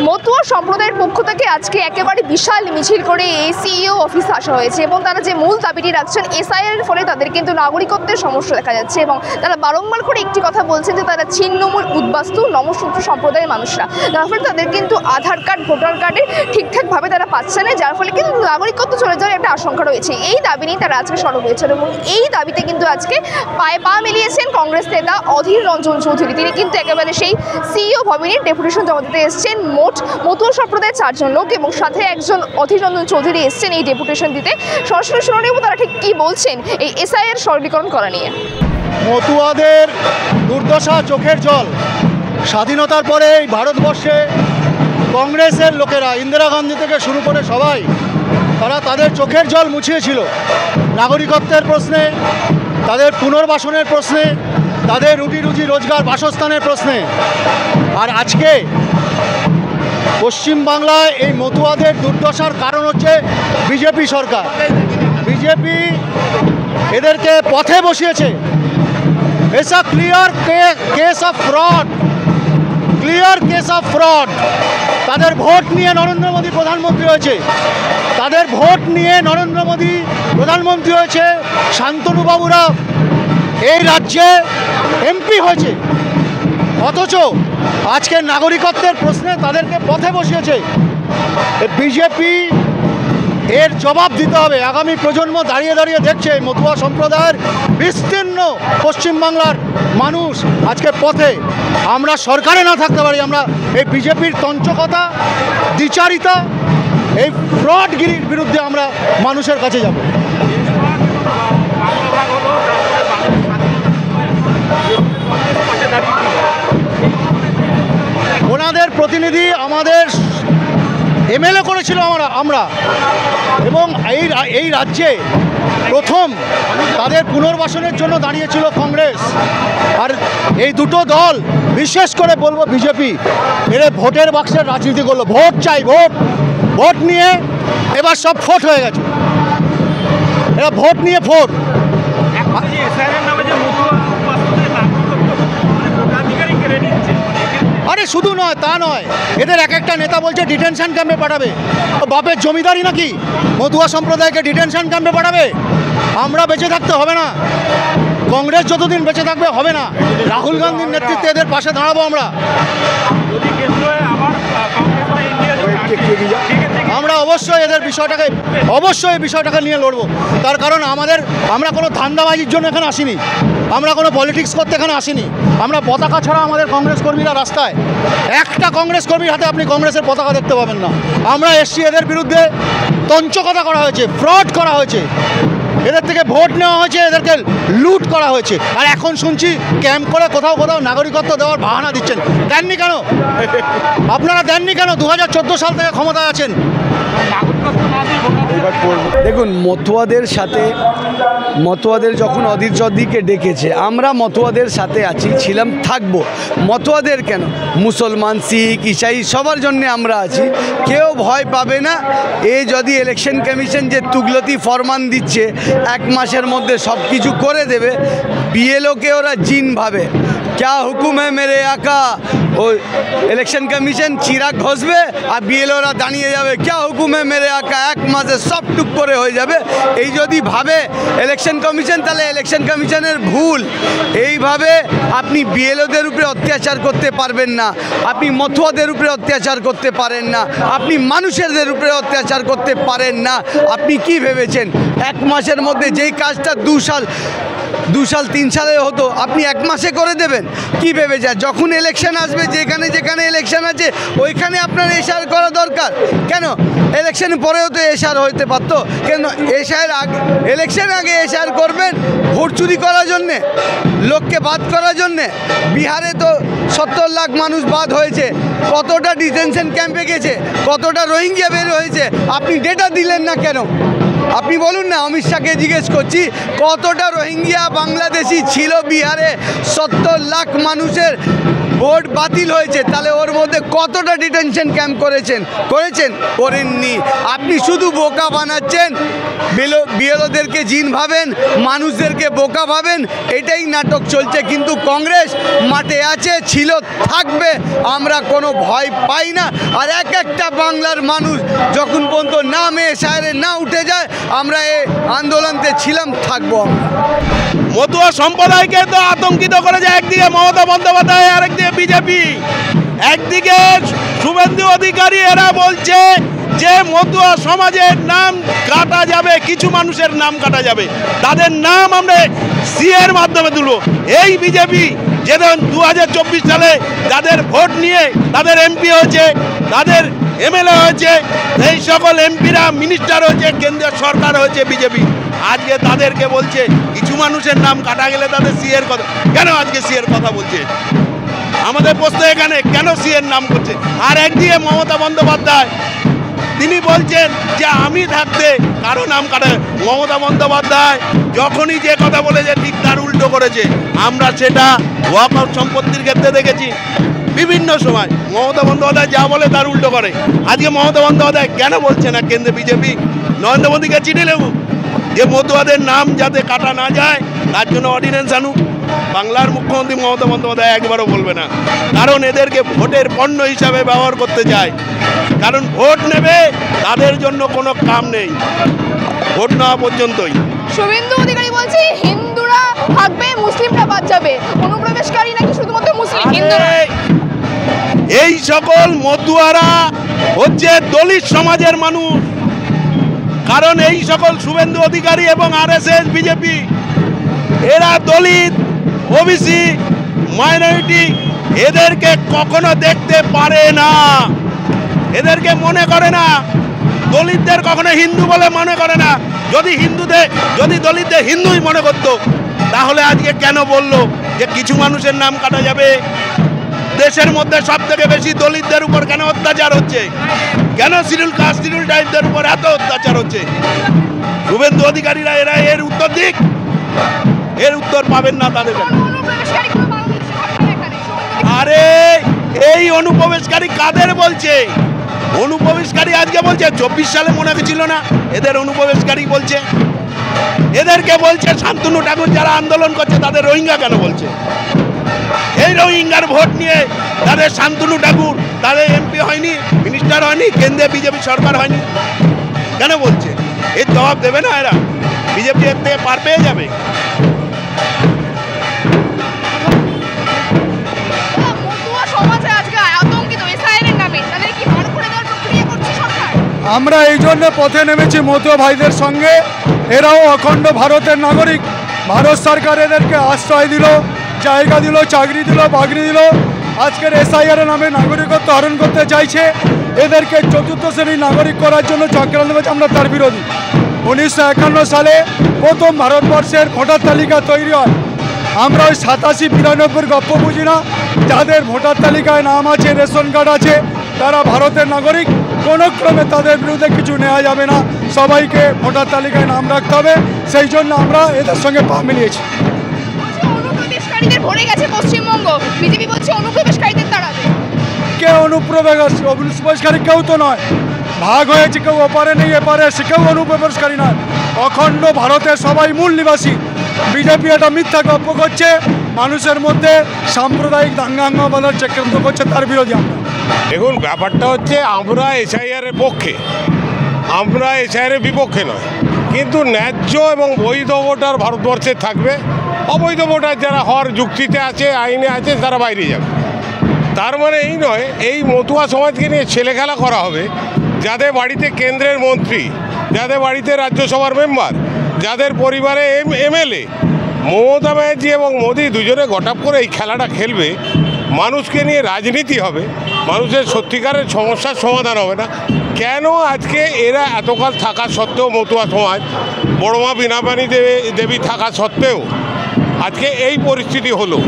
মতুয়া সম্প্রদায়ের পক্ষ থেকে আজকে একেবারে বিশাল মিছিল করে সিইও অফিসে আসা হয়েছে এবং তারা যে মূল দাবিটি রাখছেন এসআইআর এর ফলে তাদের কিন্তু নাগরিকত্বের সমস্যা দেখা যাচ্ছে এবং তারা বারংবার করে একটি কথা বলছেন যে তারা ছিন্নমূল উদ্বাস্তু নমশূদ্র সম্প্রদায়ের মানুষরা, যার ফলে তাদের কিন্তু আধার কার্ড ভোটার কার্ডে ঠিকঠাকভাবে তারা পাচ্ছে না, যার ফলে কিন্তু নাগরিকত্ব চলে যাওয়ার একটা আশঙ্কা রয়েছে। এই দাবি নিয়ে তারা আজকে সরব হয়েছেন এবং এই দাবিতে কিন্তু আজকে পায়ে পা মিলিয়েছেন কংগ্রেস নেতা অধীর রঞ্জন চৌধুরী। তিনি কিন্তু একেবারে সেই সিইও ভবনের ডেপুটেশন জমা দিতে এসছেন। মোট মতুয়া সম্প্রদায়ের 4 জন লোক এবং সাথে একজন অধীর রঞ্জন চৌধুরী এসছেন এই ডেপুটেশন দিতে। সরাসরি শুনে নেব তারা ঠিক কী বলছেন এই এসআইআর সরলীকরণ করা নিয়ে। মতুয়াদের দুর্দশা চোখের জল। স্বাধীনতার পরে এই ভারতবর্ষে কংগ্রেসের লোকেরা, ইন্দিরা গান্ধী থেকে শুরু করে সবাই, তারা তাদের চোখের জল মুছিয়েছিল নাগরিকত্বের প্রশ্নে, তাদের পুনর্বাসনের প্রশ্নে, তাদের রুটি রুজি রোজগার বাসস্থানের প্রশ্নে। আর আজকে পশ্চিমবাংলায় এই মতুয়াদের দুর্দশার কারণ হচ্ছে বিজেপি সরকার। বিজেপি এদেরকে পথে বসিয়েছে। It's a clear case of fraud, clear case of fraud. তাদের ভোট নিয়ে নরেন্দ্র মোদী প্রধানমন্ত্রী হয়েছে, তাদের ভোট নিয়ে নরেন্দ্র মোদী প্রধানমন্ত্রী হয়েছে, শান্তনুবাবুরা এই রাজ্যে এমপি হয়েছে, অথচ আজকে নাগরিকত্বের প্রশ্নে তাদেরকে পথে বসিয়েছে বিজেপি। এর জবাব দিতে হবে। আগামী প্রজন্ম দাঁড়িয়ে দাঁড়িয়ে দেখছে মতুয়া সম্প্রদায়ের বিস্তীর্ণ পশ্চিমবাংলার মানুষ আজকে পথে। আমরা সরকারে না থাকতে পারি, আমরা এই বিজেপির তঞ্চকতা, দ্বিচারিতা, এই ফ্রডগিরির বিরুদ্ধে আমরা মানুষের কাছে যাব। ওনাদের প্রতিনিধি আমাদের এমএলএ করেছিল আমরা, এবং এই রাজ্যে প্রথম তাদের পুনর্বাসনের জন্য দাঁড়িয়েছিল কংগ্রেস। আর এই দুটো দল, বিশেষ করে বলবো বিজেপি, এরা ভোটের বাক্সের রাজনীতি করলো। ভোট চাই, ভোট, ভোট নিয়ে এবার সব ফোট হয়ে গেছে। এরা ভোট নিয়ে ফোট। আরে শুধু নয়, তা নয়, এদের এক একটা নেতা বলছে ডিটেনশন ক্যাম্পে পাঠাবে। বাপের জমিদারি নাকি মতুয়া সম্প্রদায়কে ডিটেনশন ক্যাম্পে পাঠাবে? আমরা বেঁচে থাকতে হবে না, কংগ্রেস যতদিন বেঁচে থাকবে হবে না। রাহুল গান্ধীর নেতৃত্বে এদের পাশে দাঁড়াবো আমরা। আমরা অবশ্যই এদের বিষয়টাকে নিয়ে লড়বো। তার কারণ আমরা কোনো ধান্দাবাজির জন্য এখানে আসিনি, আমরা কোনো পলিটিক্স করতে এখানে আসিনি। আমরা পতাকা ছাড়া আমাদের কংগ্রেস কর্মীরা রাস্তায়, একটা কংগ্রেস কর্মীর হাতে আপনি কংগ্রেসের পতাকা দেখতে পাবেন না। আমরা এসছি, এদের বিরুদ্ধে তঞ্চকতা করা হয়েছে, ফ্রড করা হয়েছে, এদের থেকে ভোট নেওয়া হয়েছে, এদেরকে লুট করা হয়েছে। আর এখন শুনছি ক্যাম্প করে কোথাও নাগরিকত্ব দেওয়ার বাহানা দিচ্ছেন। দেননি কেন? আপনারা দেননি কেন? 2014 সাল থেকে ক্ষমতায় আছেন। দেখুন, মতুয়াদের যখন অধীর চৌধুরীকে ডেকেছে, আমরা মতুয়াদের সাথে আছি, ছিলাম, থাকবো। মতুয়াদের কেন, মুসলমান, শিখ, ইসাই সবার জন্যে আমরা আছি। কেউ ভয় পাবে না। এই যদি ইলেকশন কমিশন যে তুগলতি ফরমান দিচ্ছে 1 মাসের মধ্যে সব কিছু করে দেবে, বিএলওকে ওরা জিন ভাবে। क्या हुकुम है मेरे आका? ও ইলেকশন কমিশন চিরাগ ঘষবে আর বিএলওরা দাঁড়িয়ে যাবে, क्या हुकुम है मेरे आका। 1 মাসে সব টুক করে হয়ে যাবে। এই যদি ভাবে ইলেকশন কমিশন, তাহলে ইলেকশন কমিশনের ভুল। এইভাবে আপনি বিএলওদের উপরে অত্যাচার করতে পারবেন না, আপনি মতুয়াদের উপরে অত্যাচার করতে পারেন না, আপনি মানুষের উপরে অত্যাচার করতে পারেন না। আপনি কি ভেবেছেন 1 মাসের মধ্যে যেই কাজটা 2 সাল 3 সালে হতো আপনি 1 মাসে করে দেবেন? কি ভেবে যায়? যখন ইলেকশন আসবে, যেখানে ইলেকশন আছে ওইখানে আপনার এসআর করা দরকার। কেন ইলেকশনের পরেও তো এসআর হইতে পারতো? কেন ইলেকশন আগে এসআর করবেন? ভোট চুরি করার জন্যে, লোককে বাদ করার জন্যে। বিহারে তো 70 লাখ মানুষ বাদ হয়েছে, কতটা ডিটেনশন ক্যাম্পে গেছে, কতটা রোহিঙ্গা বের হয়েছে, আপনি ডেটা দিলেন না কেন? আপনি বলুন না, অমিত শাহকে জিজ্ঞেস করছি কতটা রোহিঙ্গিয়া বাংলাদেশি ছিল বিহারে, 70 লাখ মানুষের ভোট বাতিল হয়েছে, তাহলে ওর মধ্যে কতটা ডিটেনশন ক্যাম্প করেননি। আপনি শুধু বোকা বানাচ্ছেন, বিএলওদেরকে জিন ভাবেন, মানুষদেরকে বোকা ভাবেন, এটাই নাটক চলছে। কিন্তু কংগ্রেস মাঠে আছে, ছিল, থাকবে, আমরা কোনো ভয় পাই না। আর একটা বাংলার মানুষ যখন পর্যন্ত না মেয়ে সাহেরে না উঠে যায়, আমরা এই আন্দোলনতে ছিলাম, থাকবো। আমরা মতুয়া সম্প্রদায়কে তো আতঙ্কিত করেছে একদিকে মমতা বন্দ্যোপাধ্যায়, আরেকদিকে বিজেপি, একদিকে শুভেন্দু অধিকারী। এরা বলছে যে মতুয়া সমাজের নাম কাটা যাবে, কিছু মানুষের নাম কাটা যাবে, তাদের নাম আমরা সিএর মাধ্যমে তুলব। এই বিজেপি যেদিন 2024 সালে যাদের ভোট নিয়ে তাদের এমপি হয়েছে, তাদের এমএলএ হয়েছে, এই সকল এমপিরা মিনিস্টার হয়েছে, কেন্দ্রীয় সরকার হয়েছে বিজেপি, আজকে তাদেরকে বলছে কিছু মানুষের নাম কাটা গেলে তাদের সিএর কথা কেন আজকে সিএর কথা বলছে? আমাদের প্রশ্ন এখানে, কেন সিএর নাম করছে? আর একদিকে মমতা বন্দ্যোপাধ্যায়, তিনি বলছেন যে আমি থাকতে কারো নাম কাটা। মমতা বন্দ্যোপাধ্যায় যখনই যে কথা বলেছে ঠিক তার উল্টো করেছে। আমরা সেটা ওয়াকআউট সম্পত্তির ক্ষেত্রে দেখেছি বিভিন্ন সময়। মমতা বন্দ্যোপাধ্যায় যা বলে তার উল্টো করে। আজকে মমতা বন্দ্যোপাধ্যায় কেন বলছে না কেন্দ্রে বিজেপি নরেন্দ্র মোদীকে চিঠি লেখুক যে মতুয়াদের নাম যাতে কাটা না যায়, তার জন্য অর্ডিন্যান্স আনুক? বাংলার মুখ্যমন্ত্রী মমতা বন্দ্যোপাধ্যায় একবারও বলবে না, কারণ এদেরকে ভোটের পণ্য হিসাবে ব্যবহার করতে চায়। কারণ ভোট নেবে, তাদের জন্য কোনো কাম নেই ভোট নেওয়া পর্যন্তই। শুভেন্দু অধিকারী বলছে হিন্দুরা থাকবে, মুসলিমরা বাদ যাবে, অনুপ্রবেশকারী নাকি শুধুমাত্র মুসলিম, হিন্দুরা। এই সকল মতুয়ারা হচ্ছে দলিত সমাজের মানুষ, কারণ এই সকল শুভেন্দু অধিকারী এবং আরএসএস বিজেপি এরা দলিত, ওবিসি, মাইনরিটি, এদেরকে কখনো দেখতে পারে না, এদেরকে মনে করে না। দলিতদের কখনো হিন্দু বলে মনে করে না। যদি দলিতদের হিন্দুই মনে করতো, তাহলে আজকে কেন বললো যে কিছু মানুষের নাম কাটা যাবে? দেশের মধ্যে সব থেকে বেশি দলিতদের উপর কেন অত্যাচার হচ্ছে? কেন শিডিউল কাস্ট, শিডিউল ট্রাইবদের উপর এত অত্যাচার হচ্ছে? শুভেন্দু অধিকারীরা এরা এর উত্তর দিক, এর উত্তর পাবেন না তাদের কাছে। আরে এই অনুপ্রবেশকারী কাদের বলছে? অনুপ্রবেশকারী আজকে বলছে, 24 সালে মনে ছিল না এদের অনুপ্রবেশকারী বলছে? এদেরকে বলছে শান্তনু ঠাকুর যারা আন্দোলন করছে তাদের রোহিঙ্গা কেন বলছে? এই রোহিঙ্গার ভোট নিয়ে তাদের শান্তনু ঠাকুর তাদের এমপি হয়নি, মিনিস্টার হয়নি, কেন্দ্রে বিজেপি সরকার হয়নি, কেন বলছে? এর জবাব দেবে না এরা? বিজেপি এর থেকে পার পেয়ে যাবে। আমরা এই জন্য পথে নেমেছি মতুয়া ভাইদের সঙ্গে। এরাও অখণ্ড ভারতের নাগরিক। ভারত সরকার এদেরকে আশ্রয় দিল, জায়গা দিল, চাকরি দিল, বাগরি দিল। আজকের এসআইআর নামে নাগরিকত্ব হরণ করতে চাইছে। এদেরকে চতুর্থ শ্রেণীর নাগরিক করার জন্য চক্রান্ত করছে, আমরা তার বিরোধী। 1951 সালে প্রথম ভারতবর্ষের ভোটার তালিকা তৈরি হয়। আমরা ওই 87-92 গপ্প বুঝি না। যাদের ভোটার তালিকায় নাম আছে, রেশন কার্ড আছে, তারা ভারতের নাগরিক। কোনো ক্রমে তাদের বিরুদ্ধে কিছু নেওয়া যাবে না, সবাইকে ভোটার তালিকায় নাম রাখতে হবে। সেই জন্য আমরা এদের সঙ্গে পা মিলিয়েছি। অনুপ্রবেশকারীদের ভরে গেছে পশ্চিমবঙ্গ, বিজেপি বলছে অনুপ্রবেশকারীদের তাড়াবে। কে অনুপ্রবেশকারী? কেউ তো নয়। ভাগ হয়েছে, কেউ ওপারে নেই এপারে, সে কেউ অনুপ্রবেশকারী নয়। অখণ্ড ভারতের সবাই মূল নিবাসী। বিজেপি এটা মিথ্যা গল্প করছে, মানুষের মধ্যে সাম্প্রদায়িক দাঙ্গা বাঁধার চক্রান্ত করছে, তার বিরোধী আমরা। দেখুন, ব্যাপারটা হচ্ছে আমরা এসআইআরের পক্ষে, আমরা এসআইআরের বিপক্ষে নয়। কিন্তু ন্যায্য এবং বৈধ ভোটার ভারতবর্ষে থাকবে, অবৈধ ভোটার যারা হওয়ার যুক্তিতে আছে, আইনে আছে, তারা বাইরে যাবে। তার মানে এই নয় এই মতুয়া সমাজকে নিয়ে ছেলেখেলা করা হবে। যাদের বাড়িতে কেন্দ্রের মন্ত্রী, যাদের বাড়িতে রাজ্যসভার মেম্বার, যাদের পরিবারে এমএলএ, মমতা ব্যানার্জি এবং মোদি দুজনে গটাপ করে এই খেলাটা খেলবে, মানুষকে নিয়ে রাজনীতি হবে, মানুষের সত্যিকারের সমস্যার সমাধান হবে না। কেন আজকে এরা এতকাল থাকা সত্ত্বেও, মতুয়া সমাজ, বড়মা বীণাপাণি দেবী থাকা সত্ত্বেও আজকে এই পরিস্থিতি হলো?